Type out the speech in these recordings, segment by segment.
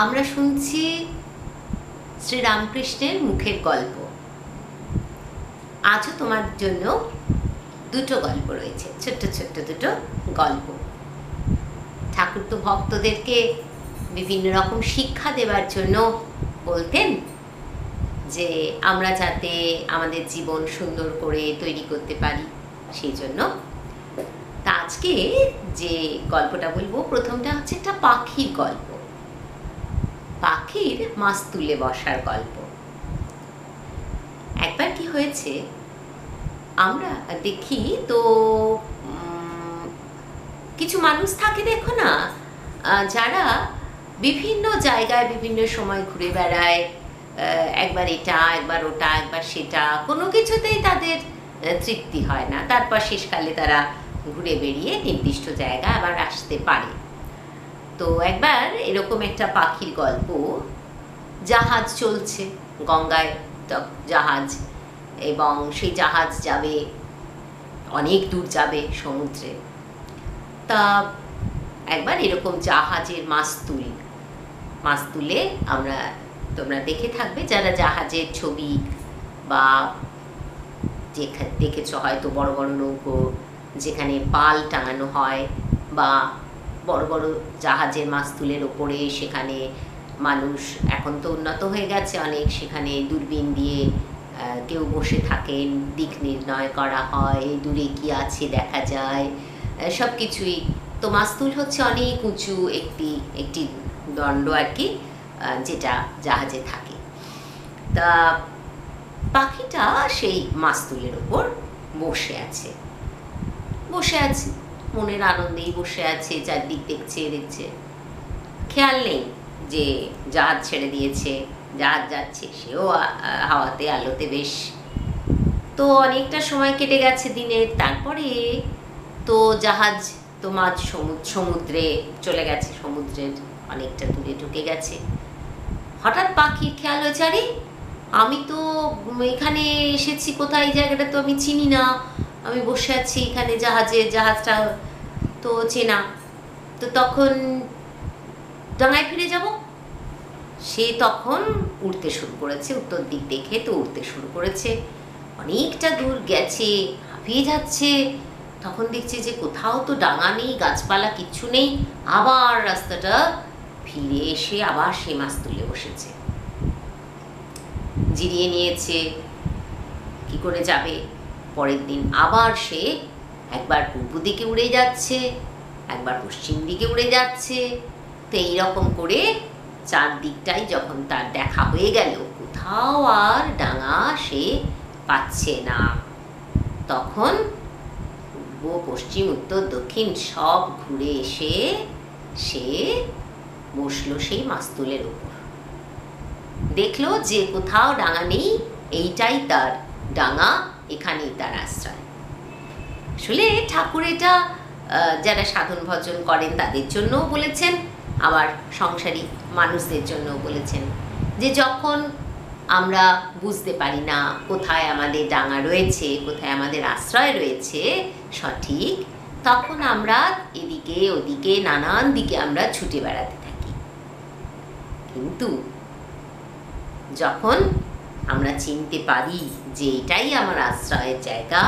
আমরা শুনছি শ্রীরামকৃষ্ণের মুখের গল্প। আজও তোমার জন্য দুটো গল্প রয়েছে, ছোট্ট ছোট্ট দুটো গল্প। ঠাকুর তো ভক্তদেরকে বিভিন্ন রকম শিক্ষা দেওয়ার জন্য বলতেন যে আমরা যাতে আমাদের জীবন সুন্দর করে তৈরি করতে পারি, সেই জন্য। তা আজকে যে গল্পটা বলবো, প্রথমটা হচ্ছে একটা পাখির গল্প, পাখির মাস্তুলে বসার গল্প। একবার কি হয়েছে, আমরা দেখি তো কিছু মানুষ থাকে, দেখো না, যারা বিভিন্ন জায়গায় বিভিন্ন সময় ঘুরে বেড়ায়, একবার এটা একবার ওটা একবার সেটা, কোনো কিছুতেই তাদের তৃপ্তি হয় না। তারপর শেষকালে তারা ঘুরে বেরিয়ে নির্দিষ্ট জায়গায় আবার আসতে পারে। তো একবার এরকম একটা পাখির গল্প। জাহাজ চলছে, গঙ্গায় জাহাজ, এবং সেই জাহাজ যাবে অনেক দূর, যাবে সমুদ্রে। তা একবার এরকম জাহাজের মাস্তুলে আমরা, তোমরা দেখে থাকবে যারা জাহাজের ছবি বা দেখেছ হয়তো, বড় বড় নৌকো যেখানে পাল টাঙানো হয়, বা বড় বড় জাহাজের মাস্তুলের ওপরে সেখানে মানুষ, এখন তো উন্নত হয়ে গেছে অনেক, সেখানে দূরবীন দিয়ে কেউ বসে থাকেন, দিক নির্ণয় করা হয়, দূরে কি আছে দেখা যায়, সব কিছুই। তো মাস্তুল হচ্ছে অনেক উঁচু একটি দণ্ড আর কি, যেটা জাহাজে থাকে। তা পাখিটা সেই মাস্তুলের ওপর বসে আছে, মনের আনন্দেই বসে আছে, চারদিক দেখছে, খেয়াল নেই যে জাহাজ ছেড়ে দিয়েছে, জাহাজ যাচ্ছে, সেও হাওয়াতে আলোতে বেশ। তো অনেকটা সময় কেটে গেছে দিনের, তারপরে তো জাহাজ তো মাঝ সমুদ্রে চলে গেছে, সমুদ্রের অনেকটা দূরে ঢুকে গেছে। হঠাৎ পাখির খেয়াল হয়েছে, আরে আমি তো এখানে এসেছি, কোথায় জায়গাটা তো আমি চিনি না, আমি বসে আছি এখানে জাহাজটা তো চেনা, তো তখন ডাঙায় ফিরে যাব। সে তখন উঠতে শুরু করেছে, উত্তর দিক দেখে তো উঠতে শুরু করেছে। অনেকটা দূর গেছে, হাঁপিয়ে যাচ্ছে, তখন দেখছে যে কোথাও তো ডাঙা নেই, গাছপালা কিচ্ছু নেই। আবার রাস্তাটা ফিরে এসে আবার সে মাস্তুলে বসেছে, জিরিয়ে নিয়েছে, কি করে যাবে। পরের দিন আবার সে একবার পূর্ব দিকে উড়ে যাচ্ছে, একবার পশ্চিম দিকে উড়ে যাচ্ছে। তো এইরকম করে চারদিকটাই যখন তার দেখা হয়ে গেল, কোথাও আর ডাঙা সে পাচ্ছে না, তখন পূর্ব পশ্চিম উত্তর দক্ষিণ সব ঘুরে এসে সে বসলো সেই মাস্তুলের উপর। দেখলো যে কোথাও ডাঙা নেই, এইটাই তার ডাঙা, এখানেই তার আশ্রয়। আসলে ঠাকুর এটা যারা সাধন ভজন করেন তাদের জন্যও বলেছেন, আবার সংসারিক মানুষদের জন্যও বলেছেন, যে যখন আমরা বুঝতে পারি না কোথায় আমাদের ডাঙা রয়েছে, কোথায় আমাদের আশ্রয় রয়েছে সঠিক, তখন আমরা এদিকে ওদিকে নানান দিকে আমরা ছুটে বেড়াতে থাকি। কিন্তু যখন আমরা চিনতে পারি যে এটাই আমার আশ্রয়ের জায়গা,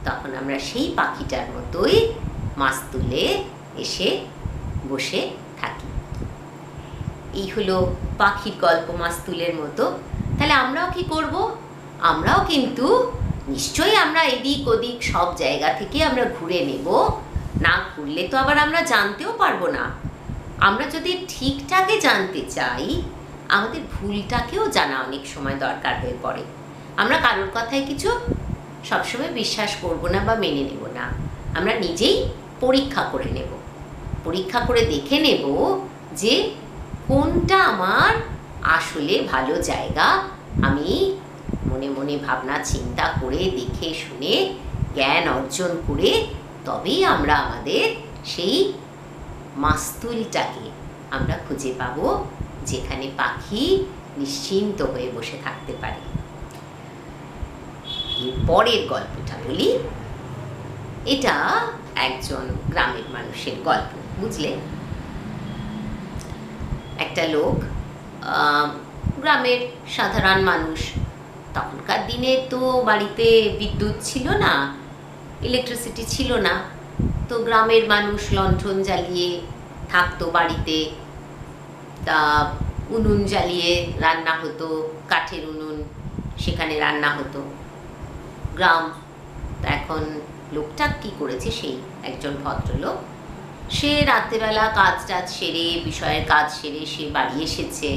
তখন আমরা সেই পাখিটার মতোই মাস্তুলে এসে বসে থাকি। এই হলো পাখির গল্প, মাস্তুলের মতো। তাহলে আমরাও কি করব? আমরাও কিন্তু নিশ্চয়ই আমরা এদিক ওদিক সব জায়গা থেকে আমরা ঘুরে নেব, না ঘুরলে তো আবার আমরা জানতেও পারবো না। আমরা যদি ঠিকঠাকই জানতে চাই, আমাদের ভুলটাকেও জানা অনেক সময় দরকার হয়ে পড়ে। আমরা কারোর কথায় কিছু সবসময় বিশ্বাস করব না বা মেনে নেব না, আমরা নিজেই পরীক্ষা করে নেব, পরীক্ষা করে দেখে নেব যে কোনটা আমার আসলে ভালো জায়গা। আমি মনে মনে ভাবনা চিন্তা করে, দেখে শুনে, জ্ঞান অর্জন করে তবেই আমরা আমাদের সেই মাস্তুলটাকে আমরা খুঁজে পাবো, যেখানে পাখি নিশ্চিন্ত হয়ে বসে থাকতে পারে। পরের গল্পটা বলি। এটা একজন গ্রামের মানুষের গল্প, বুঝলে। একটা লোক গ্রামের সাধারণ মানুষ, তখনকার দিনে তো বাড়িতে বিদ্যুৎ ছিল না, ইলেকট্রিসিটি ছিল না, তো গ্রামের মানুষ লণ্ঠন জ্বালিয়ে থাকতো বাড়িতে। তা উনুন জ্বালিয়ে রান্না হতো, কাঠের উনুন, সেখানে রান্না হতো। গ্রাম। তা এখন লোকটা কি করেছে, সেই একজন ভদ্রলোক, সে রাত্রেবেলা কাজ টাজ সেরে, বিষয়ের কাজ সেরে সে বাড়ি এসেছে।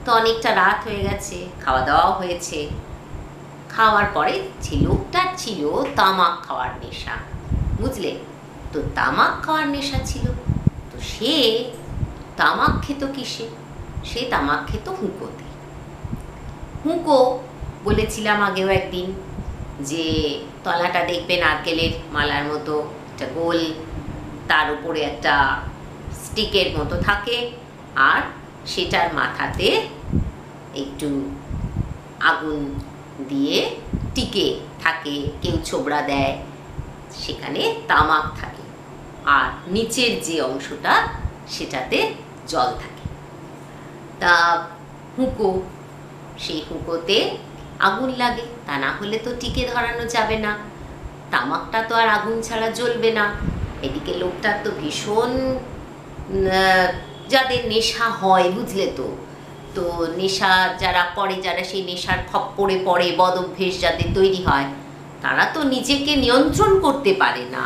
তো অনেকটা রাত হয়ে গেছে, খাওয়া দাওয়াও হয়েছে। খাওয়ার পরে যে লোকটার ছিল তামাক খাওয়ার নেশা, বুঝলে তো, তামাক খাওয়ার নেশা ছিল। তো সে তামাক খেত কিসে? সে তামাক খেত হুঁকোতে। হুঁকো বলেছিলাম আগেও একদিন, যে তলাটা দেখবে নারকেলের মালার মতো, একটা গোল, তার উপরে একটা স্টিকের মতো থাকে, আর সেটার মাথাতে একটু আগুন দিয়ে টিকে থাকে, কেউ ছোবড়া দেয়, সেখানে তামাক থাকে, আর নিচের যে অংশটা সেটাতে জল থাকে। তা হুঁকো, সেই হুঁকোতে আগুন লাগে, তা না হলে তো টিকে ধরানো যাবে না, তামাকটা তো আর আগুন ছাড়া জ্বলবে না। এদিকে লোকটার তো ভীষণ যাদের নেশা হয়, বুঝলে তো, তো নেশা যারা করে, যারা সেই নেশার খপ্পরে পড়ে, বদ অভ্যেস যাদের তৈরি হয়, তারা তো নিজেকে নিয়ন্ত্রণ করতে পারে না।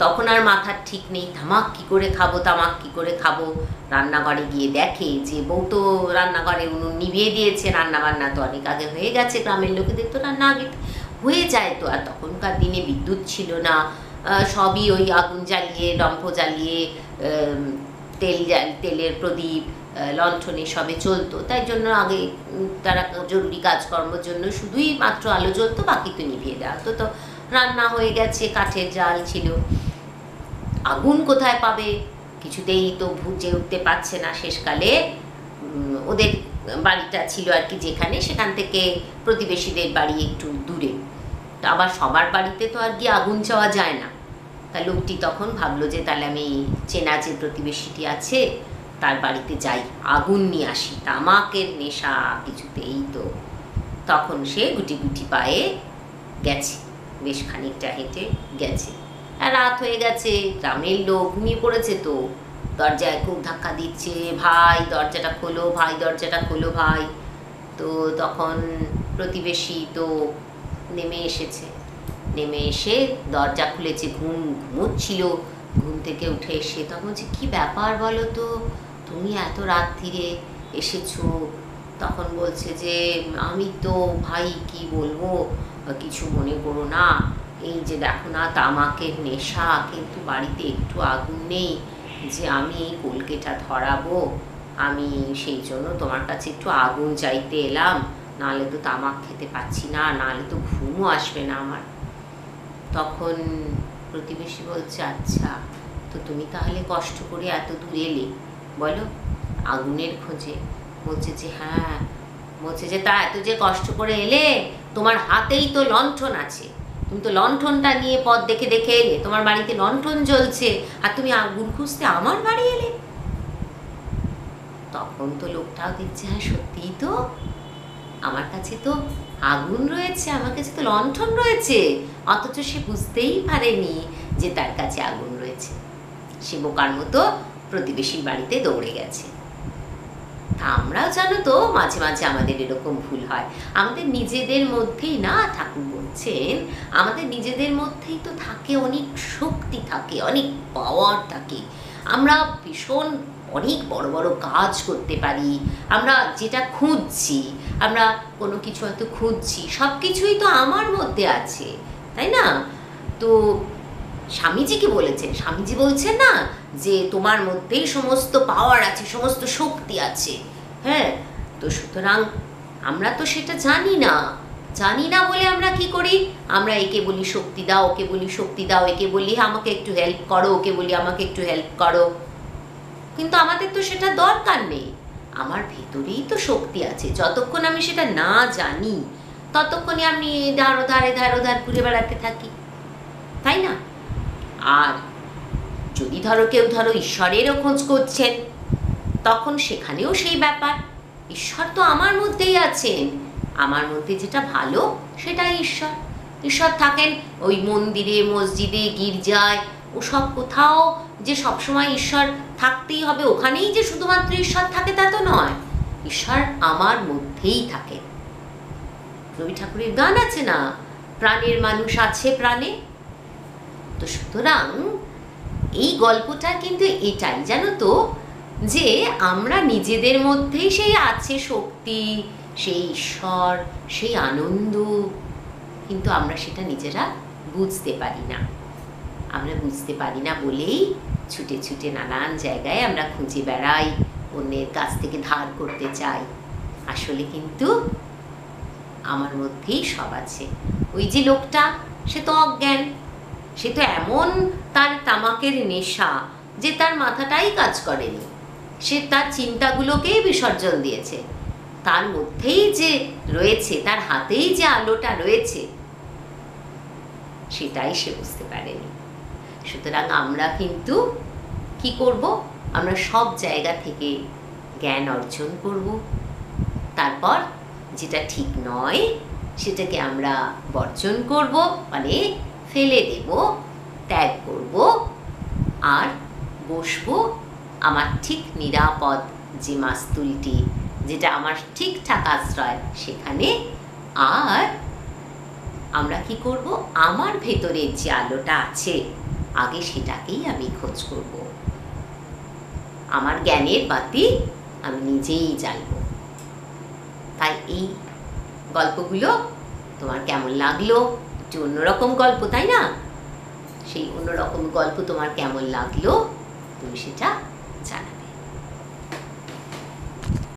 তখন আর মাথার ঠিক নেই, তামাক কী করে খাবো, তামাক কী করে খাবো। রান্নাঘরে গিয়ে দেখে যে বউ তো রান্নাঘরে উনুন নিভিয়ে দিয়েছে, রান্নাবান্না তো অনেক আগে হয়ে গেছে, গ্রামের লোকেদের তো রান্না আগে হয়ে যায় তো। আর তখনকার দিনে বিদ্যুৎ ছিল না, সবই ওই আগুন জ্বালিয়ে, ডম্প জ্বালিয়ে, তেলের প্রদীপ, লণ্ঠনে সবে চলতো। তাই জন্য আগে তারা জরুরি কাজকর্মের জন্য শুধুই মাত্র আলো জ্বলতো, বাকি তো নিভিয়ে দেওয়া হতো। তো রান্না হয়ে গেছে, কাঠের জাল ছিল, আগুন কোথায় পাবে, কিছুতেই তো বুঝে উঠতে পারছে না। শেষকালে ওদের বাড়িটা ছিল আর কি যেখানে, সেখান থেকে প্রতিবেশীদের বাড়ি একটু দূরে, তো আবার সবার বাড়িতে তো আর গিয়ে আগুন চাওয়া যায় না। তা লোকটি তখন ভাবলো যে তাহলে আমি চেনা যে প্রতিবেশীটি আছে তার বাড়িতে যাই, আগুন নিয়ে আসি, তামাকের নেশা কিছুতেই তো। তখন সে গুটি গুটি পায়ে গেছে, বেশ খানিকটা হেঁটে গেছে, আর রাত হয়ে গেছে, গ্রামের লোক ঘুমিয়ে পড়েছে। তো দরজায় খুব ধাক্কা দিচ্ছে, ভাই দরজাটা খোলো, ভাই দরজাটা খোলো ভাই। তো তখন প্রতিবেশী তো নেমে এসেছে, নেমে এসে দরজা খুলেছে, ঘুমোচ্ছিল, ঘুম থেকে উঠে এসে তখন বলছে, কী ব্যাপার বলো তো, তুমি এত রাত্রিরে এসেছো? তখন বলছে যে আমি তো ভাই কি বলবো, কিছু মনে করো না, এই যে দেখো না তামাকের নেশা, কিন্তু বাড়িতে একটু আগুন নেই যে আমি এই কলকেটা ধরাবো, আমি সেই জন্য তোমার কাছে একটু আগুন চাইতে এলাম, নাহলে তো তামাক খেতে পাচ্ছি না, নাহলে তো ঘুমও আসবে না আমার। তখন প্রতিবেশী বলছে, আচ্ছা তো তুমি তাহলে কষ্ট করে এত দূর এলে বলো আগুনের খোঁজে? বলছে যে হ্যাঁ। বলছে যে তা এত যে কষ্ট করে এলে, তোমার হাতেই তো লণ্ঠন আছে, তুমি তো লণ্ঠনটা নিয়ে পথ দেখে দেখে এলে, তোমার বাড়িতে লণ্ঠন জ্বলছে, আর তুমি আগুন খুঁজতে আমার বাড়ি এলে? তখন তো লোকটাও দেখছে, হ্যাঁ সত্যিই তো, আমার কাছে তো আগুন রয়েছে, আমার কাছে তো লণ্ঠন রয়েছে, অথচ সে বুঝতেই পারেনি যে তার কাছে আগুন রয়েছে। সে বোকার মতো প্রতিবেশীর বাড়িতে দৌড়ে গেছে। তা আমরাও জানো তো মাঝে মাঝে আমাদের এরকম ভুল হয়, আমাদের নিজেদের মধ্যেই না, ঠাকুর বলছেন আমাদের নিজেদের মধ্যেই তো থাকে অনেক শক্তি, থাকে অনেক পাওয়ার থাকে, আমরা ভীষণ অনেক বড় বড় কাজ করতে পারি, আমরা যেটা খুঁজছি, আমরা কোনো কিছু হয়তো খুঁজছি, সব কিছুই তো আমার মধ্যে আছে, তাই না? তো স্বামীজি কি বলেছেন? স্বামীজি বলছেন না যে তোমার মধ্যেই সমস্ত পাওয়ার আছে, সমস্ত শক্তি আছে, হ্যাঁ। তো সুতরাং আমরা তো সেটা জানি না, জানি না বলে আমরা কি করি, আমরা একে বলি শক্তি দাও, ওকে বলি শক্তি দাও, একে বলি আমাকে একটু হেল্প করো, ওকে বলি আমাকে একটু হেল্প করো, কিন্তু আমাদের তো সেটা দরকার নেই। আমার ভেতরেই তো শক্তি আছে, যতক্ষণ আমি সেটা না জানি ততক্ষণে আমি ধার ওধার ঘুরে বেড়াতে থাকি, তাই না? আর যদি ধরো কেউ ধরো ঈশ্বরেরও খোঁজ করছেন, তখন সেখানেও সেই ব্যাপার, ঈশ্বর তো আমার মধ্যেই আছেন, আমার মধ্যে যেটা ভালো সেটাই ঈশ্বর। ঈশ্বর থাকেন ওই মন্দিরে, মসজিদে, গির্জায়, ও সব কোথাও যে সবসময় ঈশ্বর থাকতেই হবে, ওখানেই যে শুধুমাত্র ঈশ্বর থাকে তা তো নয়, ঈশ্বর আমার মধ্যেই থাকে। রবি ঠাকুরের গান আছে না, প্রাণের মানুষ আছে প্রাণে। তো সুতরাং এই গল্পটা কিন্তু এটাই, জানো তো, যে আমরা নিজেদের মধ্যেই সেই আছে শক্তি, সেই ঈশ্বর, সেই আনন্দ, কিন্তু আমরা সেটা নিজেরা বুঝতে পারি না। আমরা বুঝতে পারি না বলেই ছুটে ছুটে নানান জায়গায় আমরা খুঁজে বেড়াই, অন্যের কাছ থেকে ধার করতে চাই। আসলে কিন্তু আমার মধ্যেই সব আছে। ওই যে লোকটা, সে তো অজ্ঞান, সে তো এমন তার তামাকের নেশা যে তার মাথাটাই কাজ করেনি, সে তার চিন্তাগুলোকেই বিসর্জন দিয়েছে। তার মধ্যেই যে রয়েছে, তার হাতেই যে আলোটা রয়েছে, সেটাই সে বুঝতে পারেনি। সুতরাং আমরা কিন্তু কি করব, আমরা সব জায়গা থেকে জ্ঞান অর্জন করব, তারপর যেটা ঠিক নয় সেটাকে আমরা বর্জন করব, মানে ফেলে দেব, ত্যাগ করব, আর বসবো আমার ঠিক নিরাপদ যে মাস্তুলটি, যেটা আমার ঠিকঠাক আশ্রয়, সেখানে। আর আমরা কি করব, আমার ভেতরের যে আলোটা আছে আগে সেটাকেই আমি খোঁজ করব। আমার জ্ঞানের বাতি আমি নিজেই জ্বালব। তাই এই গল্পগুলো তোমার কেমন লাগলো? একটু অন্যরকম গল্প, তাই না? সেই অন্যরকম গল্প তোমার কেমন লাগলো তুমি সেটা জানাবে।